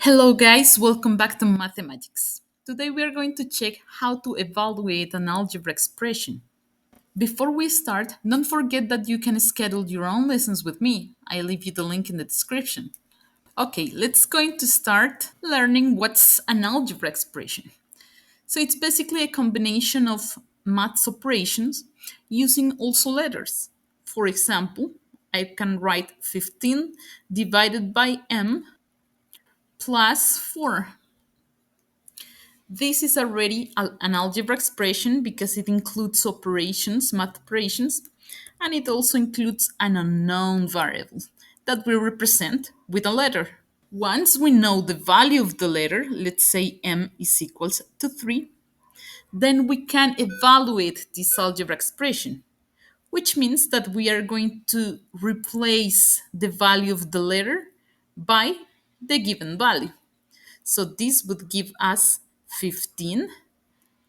Hello, guys, welcome back to Mathematics. Today we are going to check how to evaluate an algebra expression. Before we start, don't forget that you can schedule your own lessons with me. I leave you the link in the description. Okay, let's going to start learning what's an algebra expression. So it's basically a combination of maths operations using also letters. For example, I can write 15 divided by m plus 4. This is already an algebra expression because it includes operations, math operations, and it also includes an unknown variable that we represent with a letter. Once we know the value of the letter, let's say m is equals to 3, then we can evaluate this algebra expression, which means that we are going to replace the value of the letter by the given value. So this would give us 15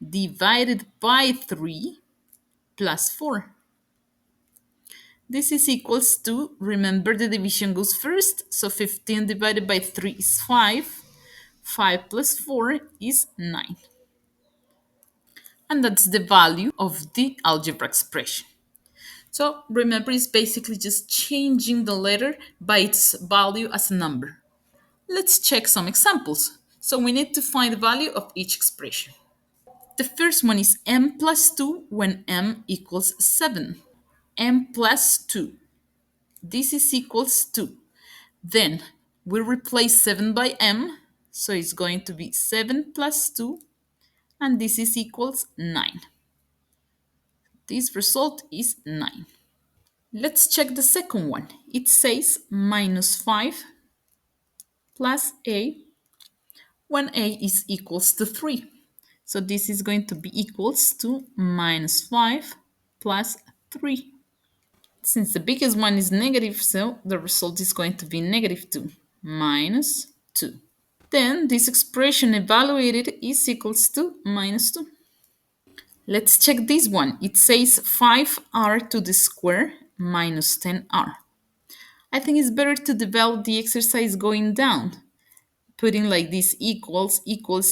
divided by 3 plus 4. This is equals to, remember the division goes first, so 15 divided by 3 is 5. 5 plus 4 is 9. And that's the value of the algebra expression. So remember, it's basically just changing the letter by its value as a number. Let's check some examples. So we need to find the value of each expression. The first one is m plus 2 when m equals 7. M plus 2. This is equals to. Then we replace 7 by m, so it's going to be 7 plus 2, and this is equals 9. This result is 9. Let's check the second one. It says minus 5 plus a when a is equals to 3. So this is going to be equals to minus 5 plus 3. Since the biggest one is negative, so the result is going to be negative 2 minus 2. Then this expression evaluated is equals to minus 2. Let's check this one. It says 5r to the square minus 10r. I think it's better to develop the exercise going down, putting like this equals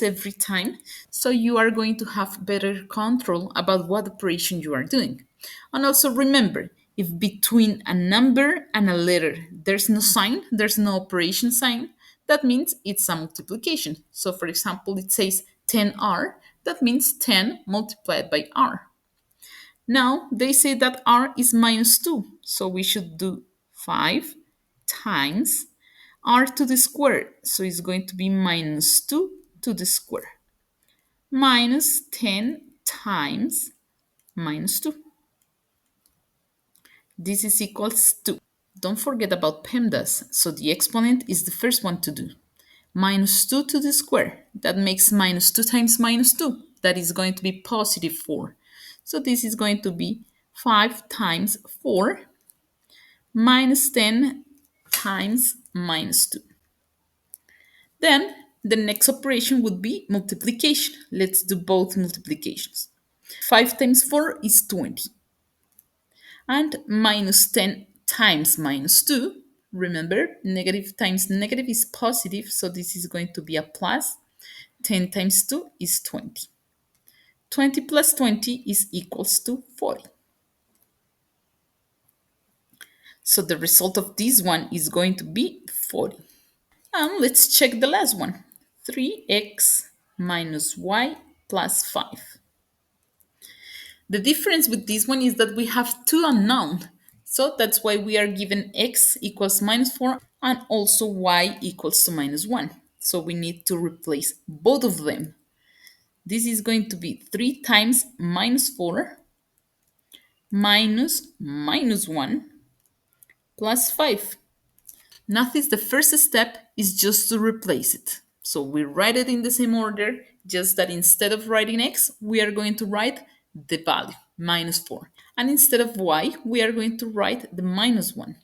every time, so you are going to have better control about what operation you are doing. And also remember, if between a number and a letter there's no sign, there's no operation sign, that means it's a multiplication. So for example, it says 10r, that means 10 multiplied by r. Now they say that r is minus 2, so we should do 5 times r to the square, so it's going to be minus 2 to the square, minus 10 times minus 2. This is equals to. Don't forget about PEMDAS, so the exponent is the first one to do. Minus 2 to the square, that makes minus 2 times minus 2. That is going to be positive 4. So this is going to be 5 times 4 minus 10 times minus 2. Then the next operation would be multiplication. Let's do both multiplications. 5 times 4 is 20. And minus 10 times minus 2. Remember, negative times negative is positive, so this is going to be a plus. 10 times 2 is 20. 20 plus 20 is equals to 40. So the result of this one is going to be 40. And let's check the last one. 3x minus y plus 5. The difference with this one is that we have two unknown. So that's why we are given x equals minus 4 and also y equals to minus 1. So we need to replace both of them. This is going to be 3 times minus 4 minus minus 1 plus 5. Notice the first step is just to replace it. So we write it in the same order, just that instead of writing x, we are going to write the value, minus 4. And instead of y, we are going to write the minus 1.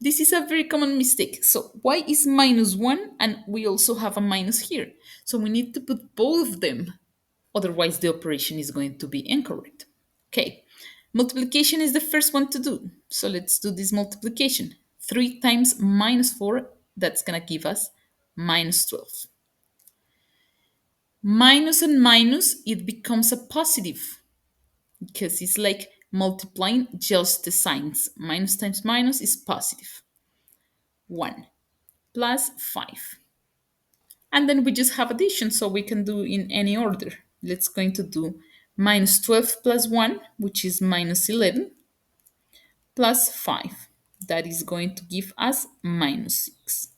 This is a very common mistake. So y is minus 1, and we also have a minus here. So we need to put both of them. Otherwise, the operation is going to be incorrect. Okay, multiplication is the first one to do. So let's do this multiplication. 3 times minus 4, that's going to give us minus 12. Minus and minus, it becomes a positive because it's like multiplying just the signs. Minus times minus is positive. 1 plus 5. And then we just have addition, so we can do in any order. Let's going to do minus 12 plus 1, which is minus 11, plus 5. That is going to give us minus 6.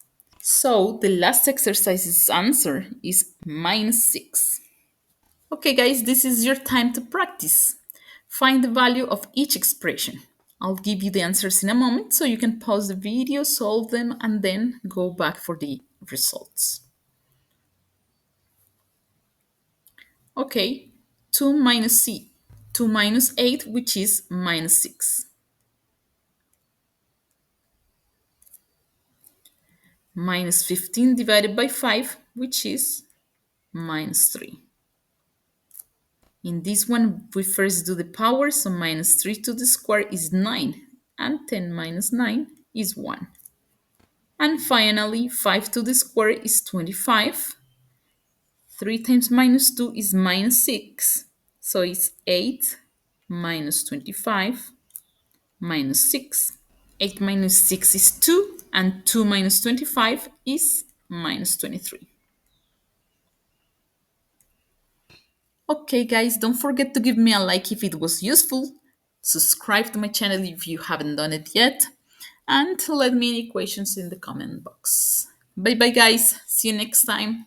So the last exercise's answer is minus 6. Okay, guys, this is your time to practice. Find the value of each expression. I'll give you the answers in a moment so you can pause the video, solve them, and then go back for the results. Okay, 2 minus c, 2 minus 8, which is minus 6. Minus 15 divided by 5, which is minus 3. In this one, we first do the power, so minus 3 to the square is 9, and 10 minus 9 is 1. And finally, 5 to the square is 25. 3 times minus 2 is minus 6, so it's 8 minus 25 minus 6. 8 minus 6 is 2, and 2 minus 25 is minus 23. Okay, guys, don't forget to give me a like if it was useful, subscribe to my channel if you haven't done it yet, and let me any questions in the comment box. Bye bye, guys. See you next time.